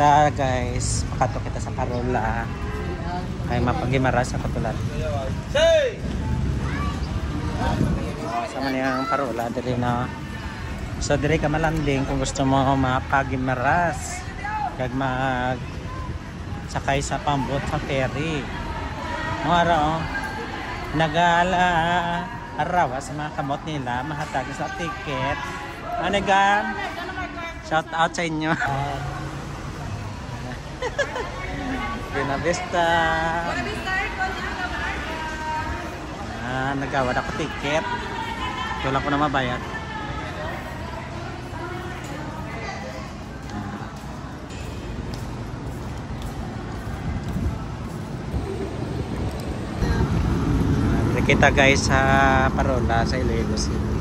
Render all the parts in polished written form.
Ta guys, makato kita sa Parola. Ay mapagimara sa katulad. Sama niyang Parola diri na. So diri ka malanding kung gusto mo mapagimaras. Kag mag sakay sa pambot sa ferry. Mo ara nagala arawa sa mga kamot nila mahatag sa ticket. Ano gan? Shout out sa inyo. Buena Vista. Nagawad ako ticket. Wala ko na mabayad. Kita guys sa Parola sa Iloilo City.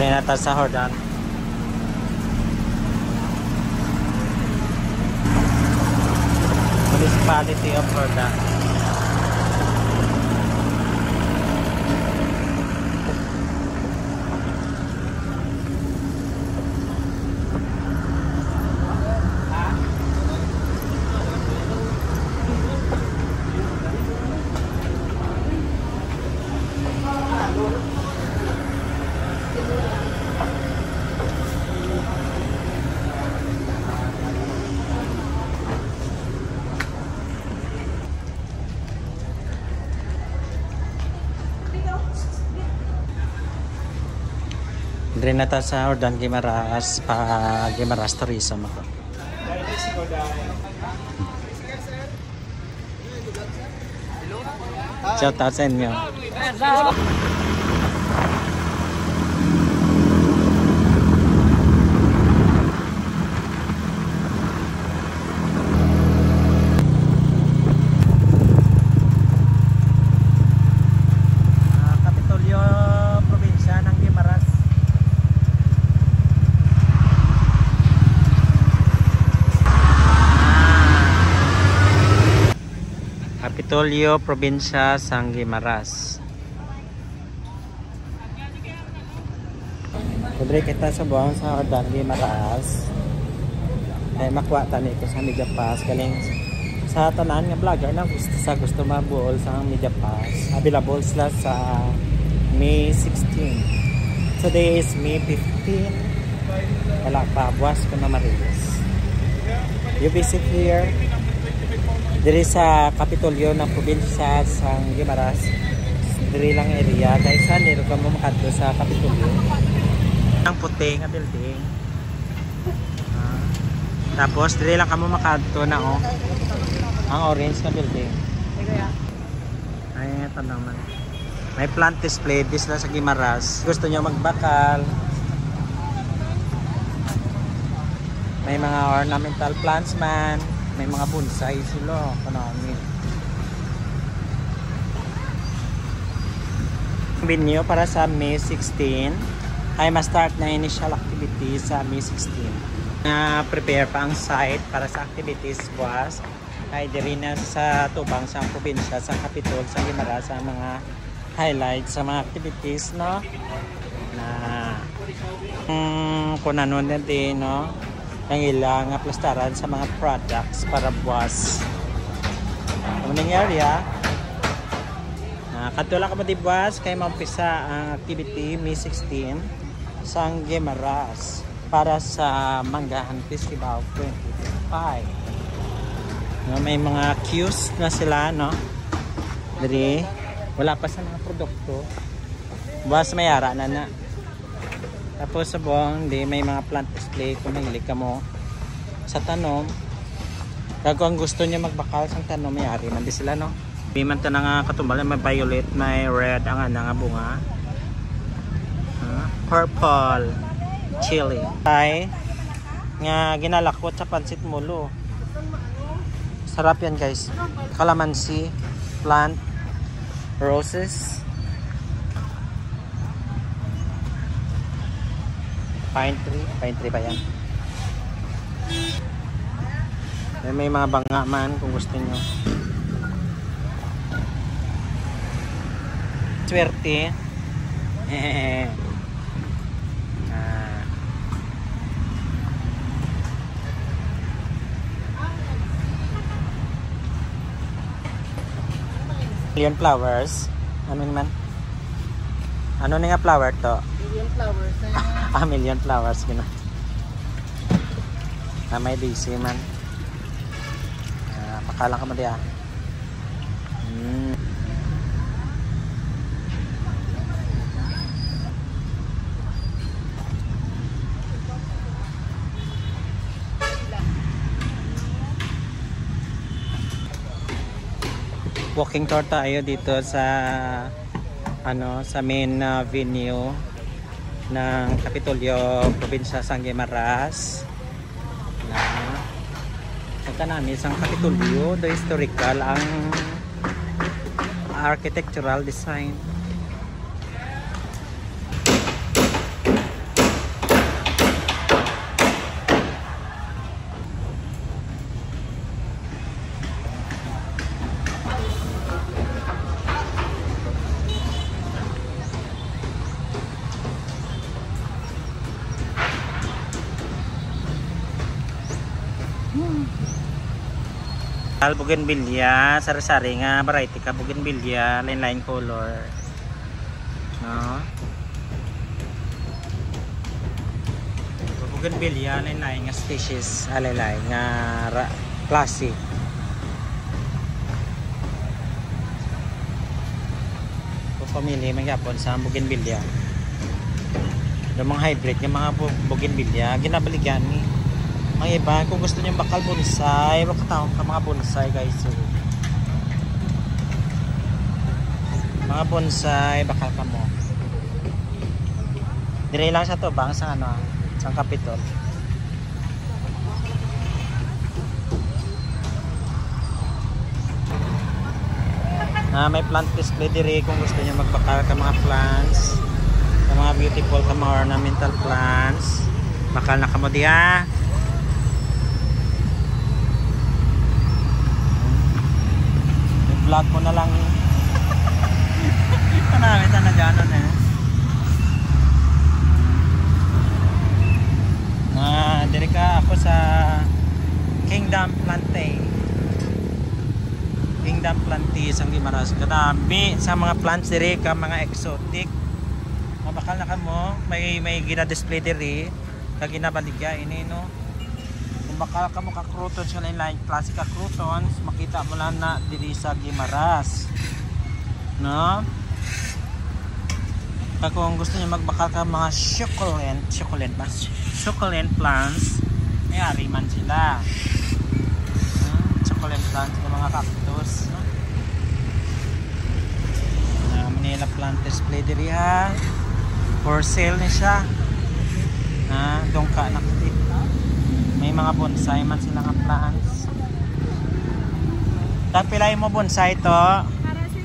Renata sa Hordan. Municipality of Hordan. Renata sa Hordan Guimaras pa Guimaras Tourism ako. Shout out sa inyo. Kapitolyo, Probinsya, Sang Guimaras. Pwede kita sa buwang sa Hordan Guimaras. Ay makuha tani ko sa Media Pass. Galing sa tanan nga vlogger na gusto mabuol sa Media Pass. Available sila sa May 16. Today is May 15. Wala pa, buwas ko na marilis. You visit here diri sa Kapitolyo ng probinsya sa Guimaras. Diri lang area dahil sa niro ka mo makadto sa Kapitolyo. Ang puti nga building. Tapos diri lang ka mo makadto na ang orange na building. Ay tanong man. May plant display dis sa Guimaras. Gusto niyo magbakal. May mga ornamental plants man. May mga bonsai sila kanami. Venue para sa May 16 ay ma-start na initial activities sa May 16. Prepare pa ang site para sa activities buwas ay diri na sa tubang sa probinsya sa Kapitol sa Guimaras sa mga highlights sa mga activities no na kung ano na din no ang ilang plastaran sa mga products para buwas. Ang nangyari katula ka di buwas kay maumpisa ang activity May 16 sa Guimaras para sa Manggahan Festival 2025. May mga queues na sila no. Diri wala pa sa mga produkto. Buwas may ara na. Tapos sa buong may mga plant display kung mahilig ka mo sa tanom. Kung gusto niya magbakal sa tanom, may ari man di sila no. May man ta nga katumbal, may violet, may red ang nga bunga. Purple, chili. Ay nga ginalakot sa pansit mulo. Sarap yan guys. Calamansi, plant, roses. Pine tree ba yan? May mga banga man kung gusto nyo. Swerte. Million flowers. Ano naman? Ano nga flower to? Million flowers. Million flowers. Gino. May daisy man. Pakalang ka mo diya. Walking tour tayo dito sa sa main venue ng Kapitolyo, probinsya San Guimaras. Punta namin sa Kapitolyo, the historical ang architectural design. Bougainvillea, sari-sari nga variety ka bougainvillea, line color. No? Bougainvillea, line nga species, line nga klase. Kung pamili man gyapon sa bougainvillea. Yung mga hybrid, yung mga bougainvillea, ginabaligyan ni. Mga iba, kung gusto niyo bakal bonsai, makatawag ka mga bonsai guys. Mga bonsai, bakal ka mo. Dire lang sa to, bang sa sa Kapitol. May plant display dire kung gusto niyo magbakal ka mga plants. Ka mga beautiful ka mga ornamental plants. Bakal na ka mo diha. Vlog ko na lang. Marami na gano'n Direka ako sa Kingdom Plante. Kingdom Plante San Guimaras. Kadami sa mga plants direka, mga exotic. Mabakal na ka mo. May gina-display diri. Kag ginabaligya ini no. Bakal ka mo ka-croutons ka line classic ka-croutons, makita mo lang na diri sa Guimaras. No? Kung gusto niyo magbakal ka mga succulent plants, may ari man sila. Succulent plants ng mga cactus, no? Manila plant display diri ha. For sale ni siya. Dong ka na may mga bonsai man sila nga plants. Tagpilay mo bonsai to? Para sa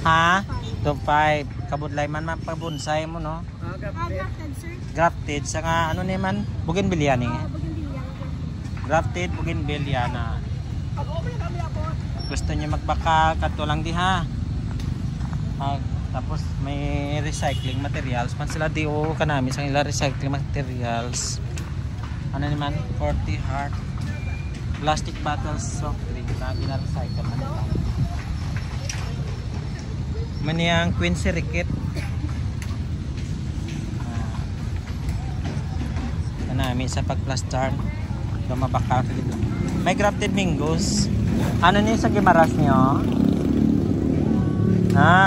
2.5. Ha? 2.5. Kabudlay man pa bonsai mo no? Grafted sir. Grafted sa nga ano naman? Bougainvillea ni. Bougainvillea. Grafted bougainvillea na. Gusto niyo magbaka kadto lang di ha. Tapos may recycling materials man sila di kanami sa ila recycling materials. Ano naman? 40 heart plastic bottles soft drink na gina-recycle man nila. Maniyang Quincy Ricket. Kanami sa pagplaster lumabaka dito. May grafted mangoes. Ano niyo sa Guimaras niyo?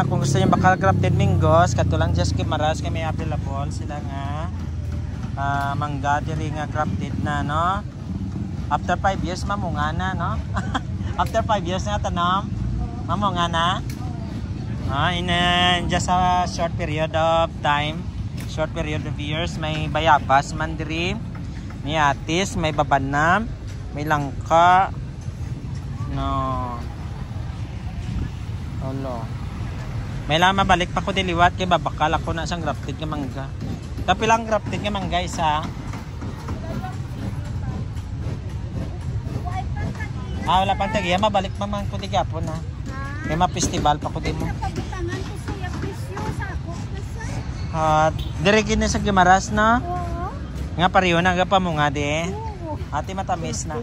Kung gusto niyo bakal grafted mangoes katulang just Guimaras kay may available sila nga mangga diri nga grafted na no. After 5 years mamunga na no. After 5 years nga tanam mamunga na. In just a short period of time, short period of years, may bayabas man diri, may atis, may babanam, may langka no. May lang mabalik pa ko diliwat kay babakal ako na sang grafted nga mangga. Kapilang grafted nga man guys ha. Wala pang tagiya, mabalik pa man ko di gapon ha. May ma-festival pa ko di mo. Dire kini sa Gimaras na. Nga pariyo na pa mo nga di. Ati matamis na.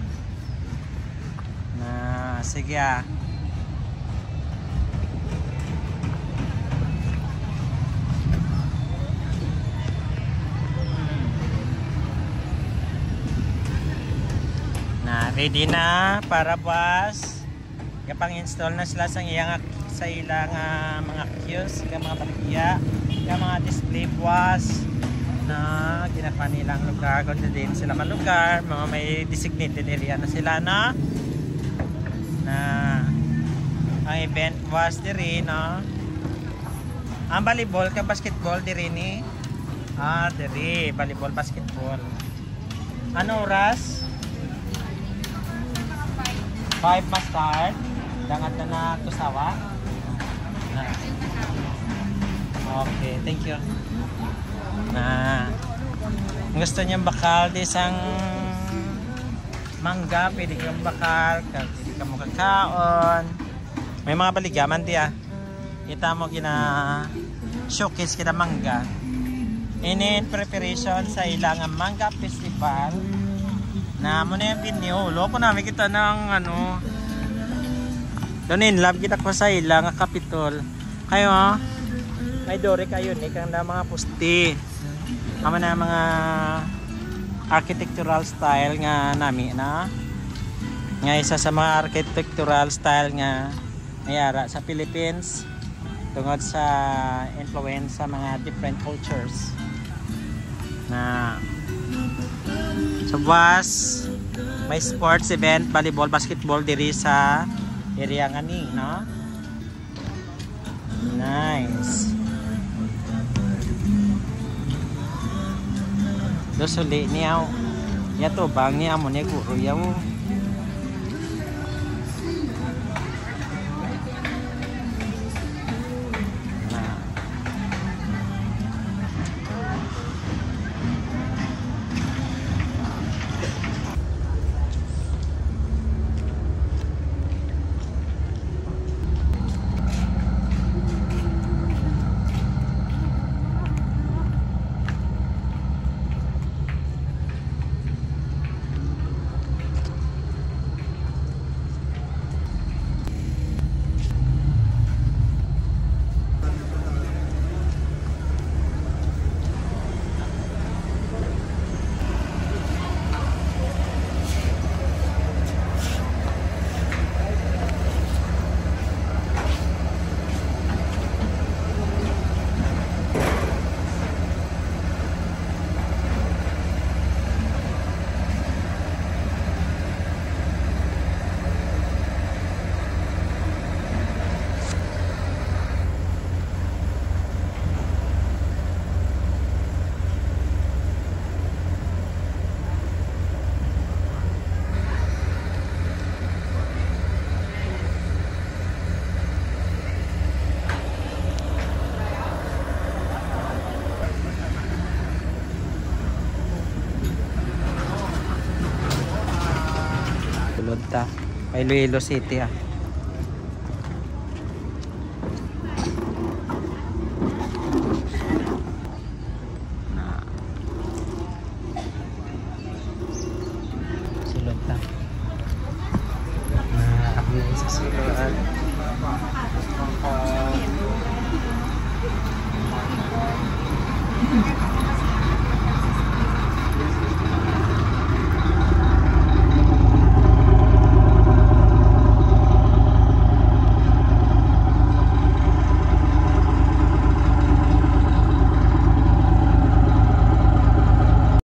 Sige ah. Ready na para bukas. Kapang install na sila sa ilang mga kiosk, mga baligya, mga display buwas na ginapa nilang lugar. Kung din sila man lugar, mga may designated area na sila na ang event was diri no. Ang volleyball ka basketball diri ni. Diri volleyball basketball. Ano oras? 5 mas start. Dangat na tusawa. Okay, thank you. Gusto niyang bakal di isang mangga, pwede kang bakal, pwede ka mo kakaon. May mga baligaman di kita mo showcase kita mangga. In preparation sa ilang mangga festival na muna yung video. Loko namin kita ng doon in love kita ko sa ilang kapitol. Kayo may dore kayo ni kang mga pusti. Ama na mga architectural style nga nami na. Nga isa sa mga architectural style nga mayara sa Philippines tungod sa influence sa mga different cultures. Sa buwas may sports event, volleyball, basketball diri sa area nga ni, no? Nice. Dosuli niya. Yato bang niya mo ni guru yaw. Iloilo City